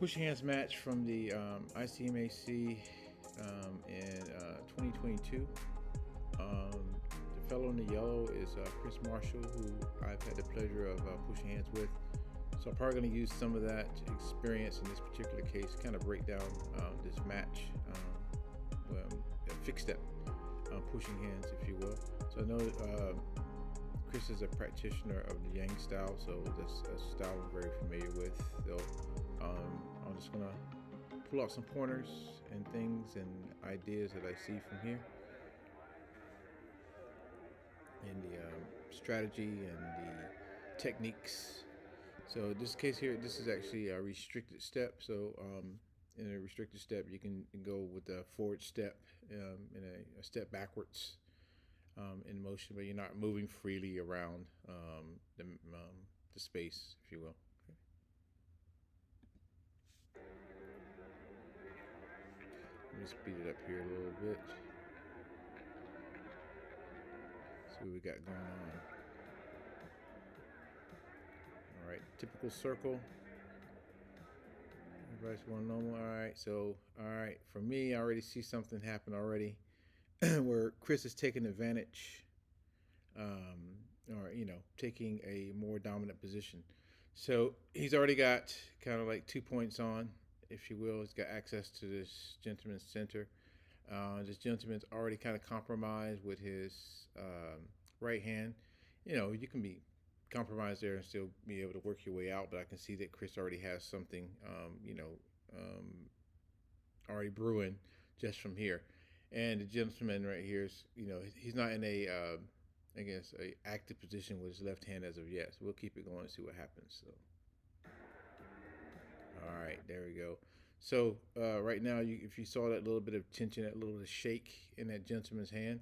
Pushing Hands match from the ICMAC in 2022. The fellow in the yellow is Chris Marshall, who I've had the pleasure of pushing hands with. So I'm probably going to use some of that experience in this particular case, kind of break down this match, fixed step pushing hands, if you will. So I know Chris is a practitioner of the Yang style, so that's a style I'm very familiar with. So I'm just going to pull out some pointers and things and ideas that I see from here, and the strategy and the techniques. So this case here, this is actually a restricted step. So in a restricted step, you can go with a forward step and a step backwards in motion, but you're not moving freely around the space, if you will. Okay. Let me speed it up here a little bit. See what we got going on. All right, typical circle. Everybody's going normal. All right, so for me, I already see something happen already, where Chris is taking advantage, or taking a more dominant position. So he's already got kind of like 2 points on, if you will. He's got access to this gentleman's center. This gentleman's already kind of compromised with his right hand. You can be compromised there and still be able to work your way out, but I can see that Chris already has something, already brewing just from here. And the gentleman right here is, he's not in a, a active position with his left hand as of yet. So we'll keep it going and see what happens. So, all right, there we go. So right now, if you saw that little bit of tension, that little bit of shake in that gentleman's hand,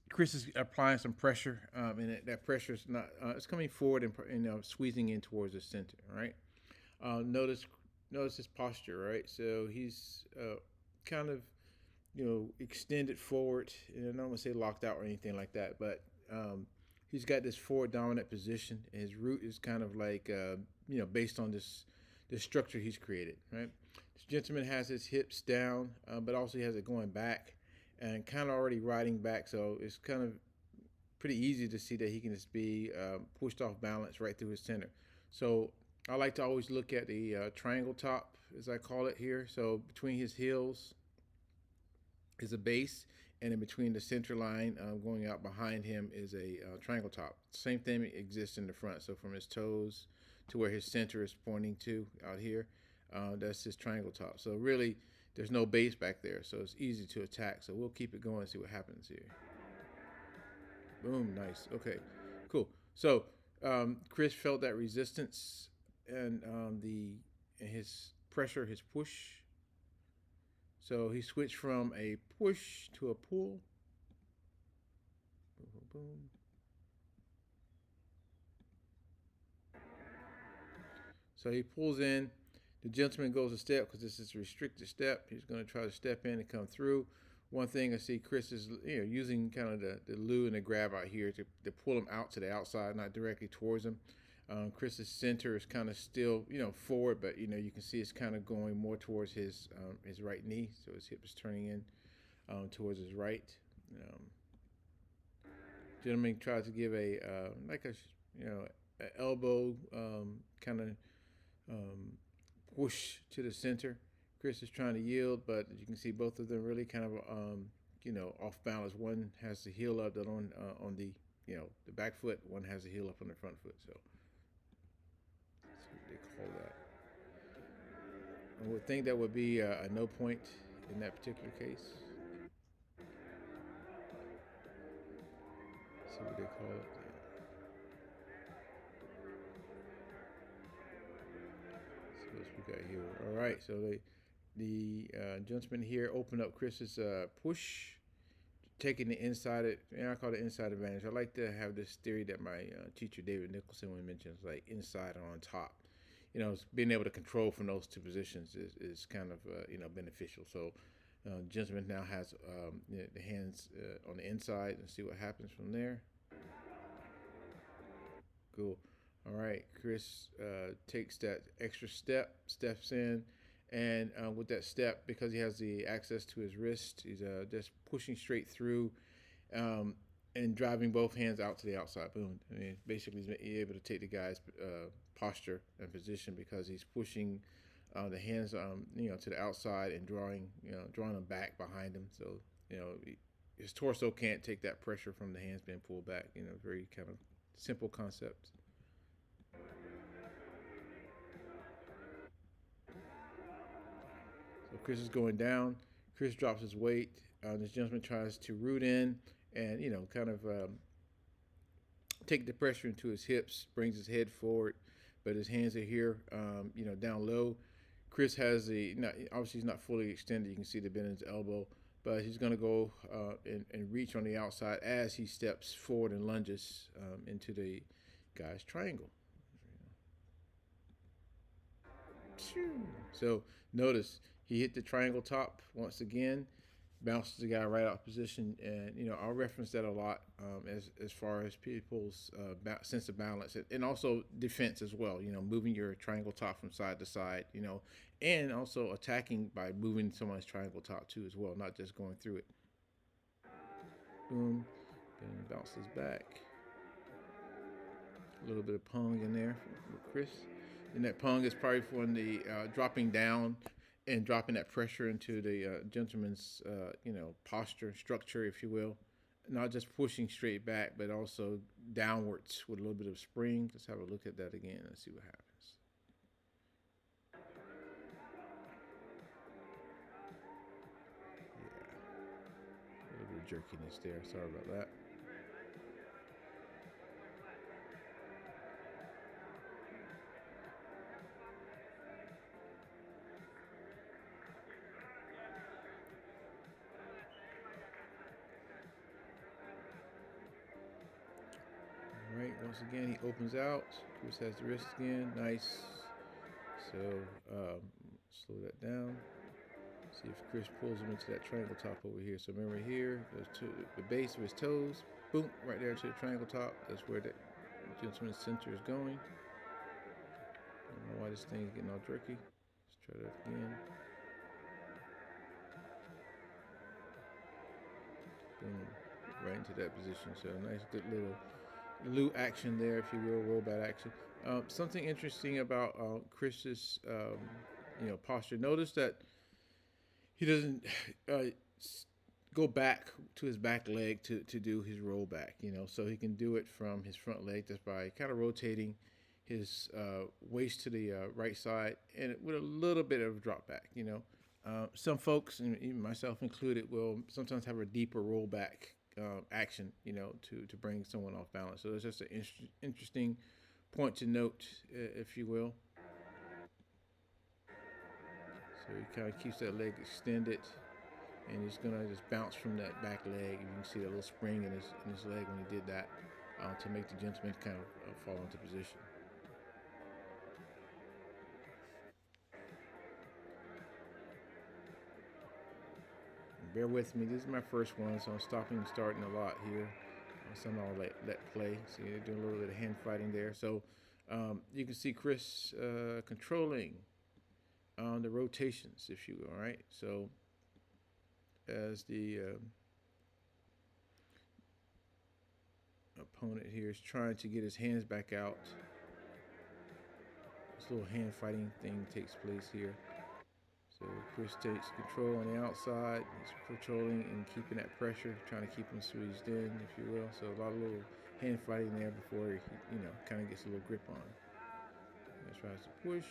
Chris is applying some pressure, and that pressure is not, it's coming forward and squeezing in towards the center. Right. Notice his posture. Right. So he's kind of extended forward, and I don't want to say locked out or anything like that, but he's got this forward dominant position, and his root is kind of like based on this structure he's created. Right. This gentleman has his hips down, but also he has it going back and kind of already riding back, so it's kind of pretty easy to see that he can just be pushed off balance right through his center. So I like to always look at the triangle top, as I call it here. So between his heels is a base, and in between the center line going out behind him is a triangle top. Same thing exists in the front. So from his toes to where his center is pointing to out here, that's his triangle top. So really, there's no base back there, so it's easy to attack. So we'll keep it going and see what happens here. Boom, nice. Okay, cool. So Chris felt that resistance and his pressure, his push. So he switched from a push to a pull. Boom, boom, boom. So he pulls in. The gentleman goes a step because this is a restricted step. He's going to try to step in and come through. One thing I see Chris is using kind of the loo and the grab out here to pull him out to the outside, not directly towards him. Chris's center is kind of still forward, but you can see it's kind of going more towards his right knee. So his hip is turning in towards his right. Gentleman tries to give a elbow kind of push to the center. Chris is trying to yield, but you can see both of them really kind of off balance. One has the heel up on the the back foot. One has the heel up on the front foot. So that's what they call that. I would think that would be a no point in that particular case. Let's see what they call it. What we got here? All right, so the gentleman here opened up Chris's push, taking the inside. I call it inside advantage. I like to have this theory that my teacher David Nicholson mentions, like inside or on top. Being able to control from those two positions is kind of beneficial. So gentleman now has the hands on the inside, and see what happens from there. Cool. All right, Chris takes that extra step, steps in, and with that step, because he has the access to his wrist, he's just pushing straight through um, and driving both hands out to the outside. Boom. I mean, basically, he's able to take the guy's posture and position because he's pushing the hands, to the outside and drawing them back behind him. So, you know, his torso can't take that pressure from the hands being pulled back. Very kind of simple concept. So Chris is going down. Chris drops his weight. This gentleman tries to root in and kind of take the pressure into his hips, brings his head forward, but his hands are here, down low. Chris has obviously he's not fully extended. You can see the bend in his elbow, but he's going to go and reach on the outside as he steps forward and lunges into the guy's triangle. So notice he hit the triangle top once again, bounces the guy right out of position, and I'll reference that a lot as far as people's sense of balance and also defense as well. Moving your triangle top from side to side, and also attacking by moving someone's triangle top too as well, not just going through it. Boom, then bounces back. A little bit of pong in there for Chris. And that pong is probably from the dropping down and dropping that pressure into the gentleman's, posture, structure, if you will. Not just pushing straight back, but also downwards with a little bit of spring. Let's have a look at that again and see what happens. Yeah, a little bit of jerkiness there. Sorry about that. All right, once again, he opens out. Chris has the wrist again. Nice. So, slow that down. See if Chris pulls him into that triangle top over here. So remember here, goes to the base of his toes. Boom, right there to the triangle top. That's where the gentleman's center is going. I don't know why this thing is getting all jerky. Let's try that again. Boom, right into that position. So nice, good little loot action there, if you will, roll back action. Something interesting about Chris's, posture. Notice that he doesn't uh, go back to his back leg to do his rollback, so he can do it from his front leg just by kind of rotating his waist to the right side and with a little bit of drop back. Some folks, and even myself included, will sometimes have a deeper rollback action, to bring someone off balance. So it's just an interesting point to note, if you will. So he kind of keeps that leg extended, and he's gonna just bounce from that back leg. You can see a little spring in his leg when he did that to make the gentleman kind of fall into position. Bear with me. This is my first one, so I'm stopping and starting a lot here. Some I'll let play. See, they're doing a little bit of hand fighting there. So you can see Chris controlling the rotations, if you will. All right. So as the opponent here is trying to get his hands back out, this little hand fighting thing takes place here. So Chris takes control on the outside. He's controlling and keeping that pressure, trying to keep him squeezed in, if you will. So a lot of little hand fighting there before he, kind of gets a little grip on. He tries to push.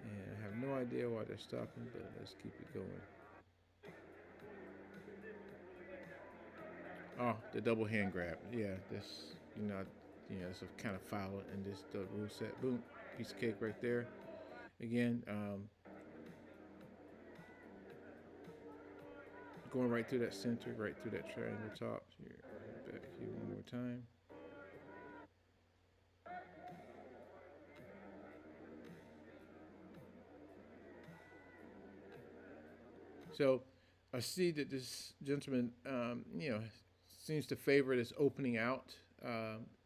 And I have no idea why they're stopping, but let's keep it going. Oh, the double hand grab. Yeah, this, it's a kind of foul in this rule set. Boom, piece of cake right there. Again, going right through that center, right through that triangle top. Here, back here one more time. So I see that this gentleman, seems to favor this opening out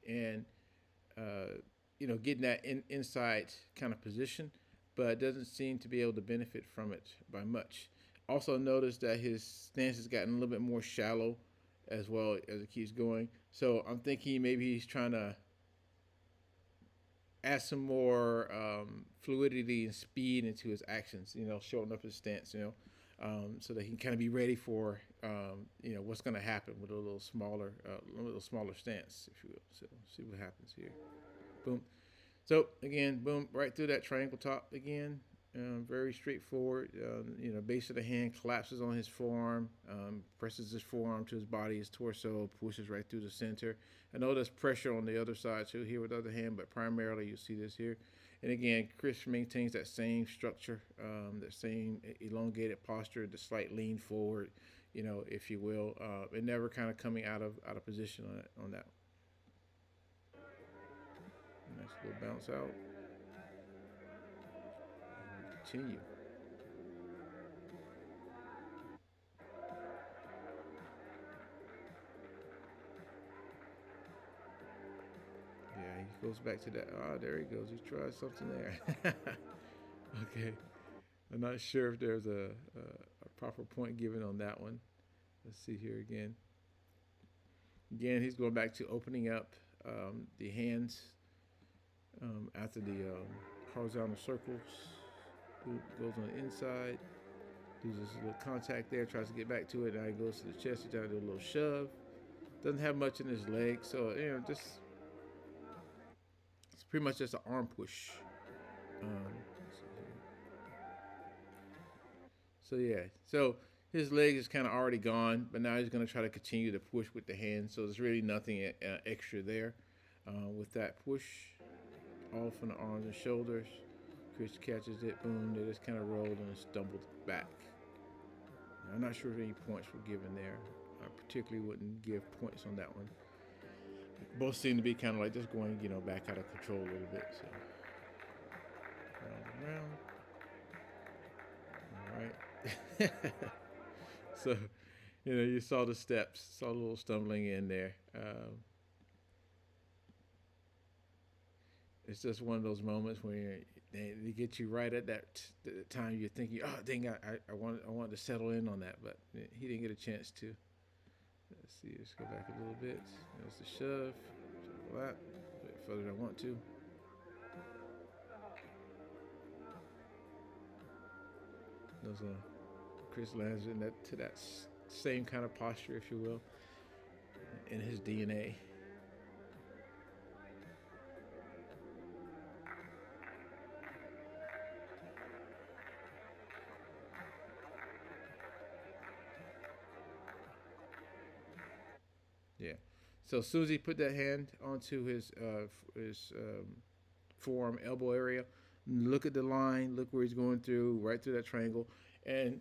and uh, getting that inside kind of position, but doesn't seem to be able to benefit from it by much. Also, notice that his stance has gotten a little bit more shallow as well as it keeps going. So I'm thinking maybe he's trying to add some more fluidity and speed into his actions. Shorten up his stance. So that he can kind of be ready for what's going to happen with a little smaller stance, if you will. So see what happens here. Boom. So again, boom, right through that triangle top again. Very straightforward. Base of the hand collapses on his forearm, presses his forearm to his body, his torso, pushes right through the center. I know there's pressure on the other side too here with the other hand, but primarily you see this here. And again, Chris maintains that same structure, that same elongated posture, the slight lean forward, if you will, and never kind of coming out of position on that. Nice little bounce out. Continue. Yeah, he goes back to that. Ah, there he goes. He tries something there. Okay. I'm not sure if there's a proper point given on that one. Let's see here again. Again, he's going back to opening up the hands after the horizontal circles. Goes on the inside. Does this little contact there. Tries to get back to it. Now he goes to the chest. He's trying to do a little shove. Doesn't have much in his leg. So, just it's pretty much just an arm push. Um, so yeah, so his leg is kind of already gone, but now he's going to try to continue to push with the hand. So there's really nothing extra there with that push. All from the arms and shoulders. Chris catches it, boom, they just kind of rolled and stumbled back. Now, I'm not sure if any points were given there. I particularly wouldn't give points on that one. Both seem to be kind of like just going, back out of control a little bit. So, round and round. All right. So, you saw the steps, saw a little stumbling in there. It's just one of those moments where they get you right at that time. You're thinking, oh, dang, I want to settle in on that, but he didn't get a chance to. Let's see, let's go back a little bit. There's the shove. Shuffle that a bit further than I want to. Those Chris lands to that same kind of posture, if you will, in his DNA. Yeah. So as soon as he put that hand onto his forearm elbow area, look at the line, look where he's going through, right through that triangle, and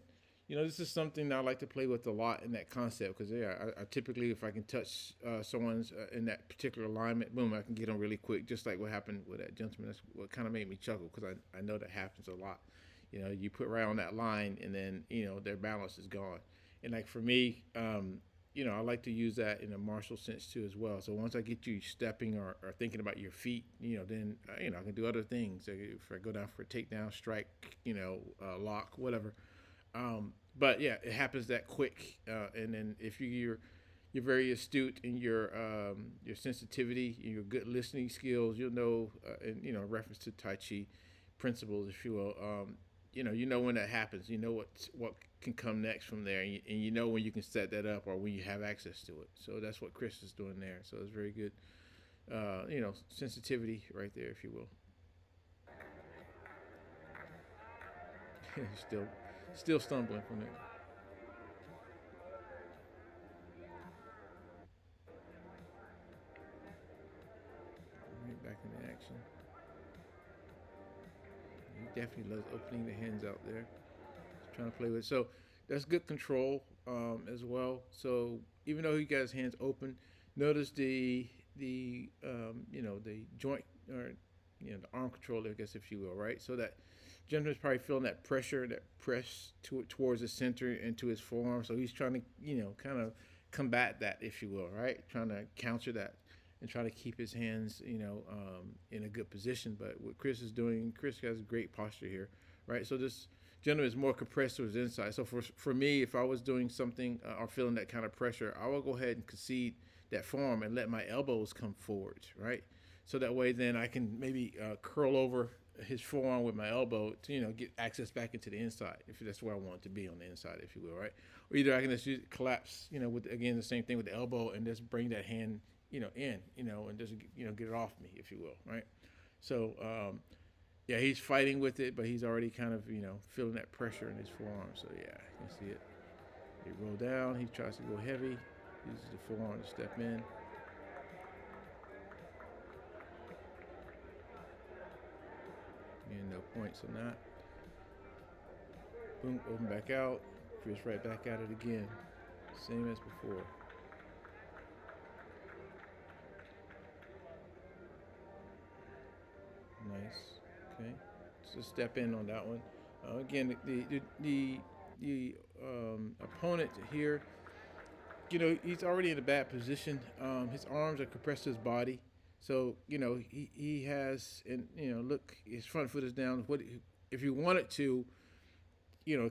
this is something that I like to play with a lot in that concept because I typically, if I can touch someone's in that particular alignment, boom, I can get them really quick, just like what happened with that gentleman. That's what kind of made me chuckle because I know that happens a lot. You put right on that line, and then their balance is gone. And like for me, I like to use that in a martial sense too as well. So once I get you stepping or thinking about your feet, then I can do other things. If I go down for a takedown, strike, lock, whatever. But yeah, it happens that quick. And then if you're very astute in your sensitivity, your good listening skills, you'll know, and reference to Tai Chi principles, if you will. You know when that happens. You know what can come next from there, and you know when you can set that up or when you have access to it. So that's what Chris is doing there. So it's very good, sensitivity right there, if you will. still stumbling from it. Right back into action. He definitely loves opening the hands out there. He's trying to play with it. So that's good control as well. So even though he got his hands open, notice the joint or the arm control, I guess, if you will, right? So that gentleman's probably feeling that pressure, that press towards the center into his forearm. So he's trying to kind of combat that, if you will, right? Trying to counter that. and try to keep his hands, in a good position. But what Chris is doing, Chris has great posture here, right? So this gentleman is more compressed to his inside. So for me, if I was doing something or feeling that kind of pressure, I will go ahead and concede that forearm and let my elbows come forward, right? So that way, then I can maybe curl over his forearm with my elbow to get access back into the inside if that's where I want it to be on the inside, if you will, right? Or either I can just collapse, with again the same thing with the elbow and just bring that hand, in, and just get it off me, if you will, right? So yeah, he's fighting with it, but he's already kind of feeling that pressure in his forearm. So yeah, you can see it. He roll down. He tries to go heavy. Uses the forearm to step in. And no points on that. Boom, open back out. Chris right back at it again. Same as before. Nice. Okay. So step in on that one. Again, the opponent here, he's already in a bad position. His arms are compressed to his body. So he has, and look, his front foot is down. What if you wanted to,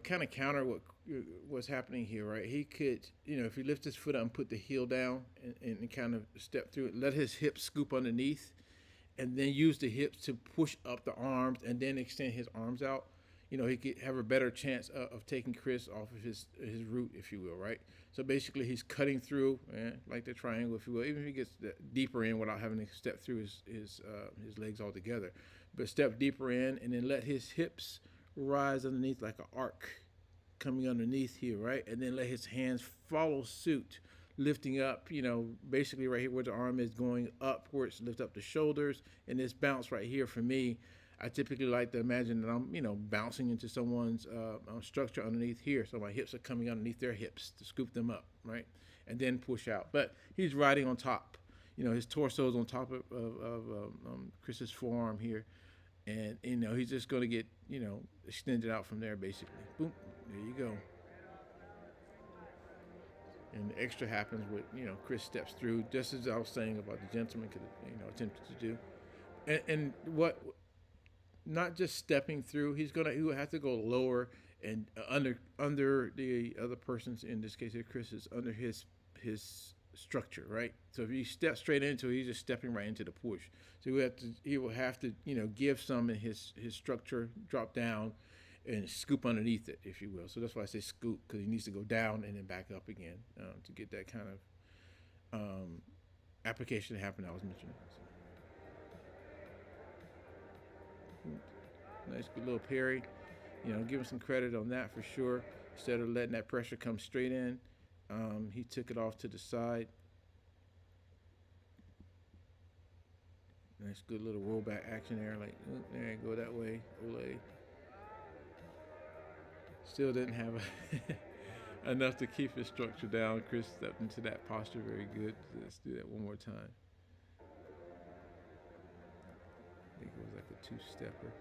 kind of counter what's happening here, right? He could, if he lifts his foot up and put the heel down and kind of step through it, let his hips scoop underneath, and then use the hips to push up the arms and then extend his arms out. He could have a better chance of taking Chris off of his root, if you will, right? So basically, he's cutting through, like the triangle, if you will, even if he gets deeper in without having to step through his legs altogether. But step deeper in and then let his hips rise underneath like an arc coming underneath here, right? And then let his hands follow suit, lifting up, basically right here where the arm is going upwards, lift up the shoulders, and this bounce right here for me, I typically like to imagine that I'm, bouncing into someone's structure underneath here. So my hips are coming underneath their hips to scoop them up, right? And then push out. But he's riding on top. His torso is on top of Chris's forearm here. And, he's just going to get, extended out from there, basically. Boom. There you go. And the extra happens with, Chris steps through, just as I was saying about the gentleman could, attempted to do. And what, not just stepping through, he will have to go lower and under the other person's, in this case here, Chris is under his structure, right? So if you step straight into it, he's just stepping right into the push. So he will have to, give some in his structure, drop down, and scoop underneath it, if you will. So that's why I say scoop, because he needs to go down and then back up again to get that kind of application to happen I was mentioning. So, nice, good little parry. Give him some credit on that for sure. Instead of letting that pressure come straight in, he took it off to the side. Nice, good little rollback action there. Like, there you go, that way. Ole. Still didn't have enough to keep his structure down. Chris stepped into that posture very good. Let's do that one more time. I think it was like a two-stepper.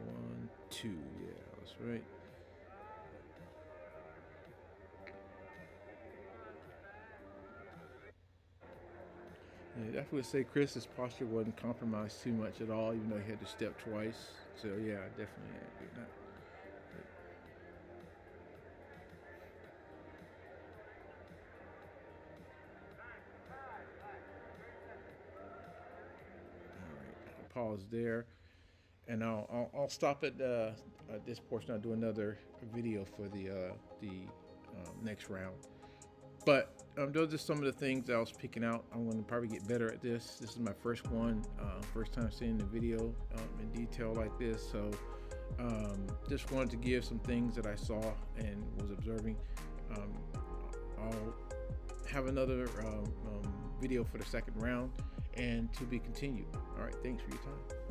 1, 2, yeah, that's right. Yeah, I definitely say Chris's posture wasn't compromised too much at all, even though he had to step twice. So yeah, definitely agree with that. All right, pause there, and I'll stop at this portion. I'll do another video for the next round. But those are some of the things that I was picking out. I'm going to probably get better at this. This is my first one, first time seeing the video in detail like this. So just wanted to give some things that I saw and was observing. I'll have another video for the second round and to be continued. All right, thanks for your time.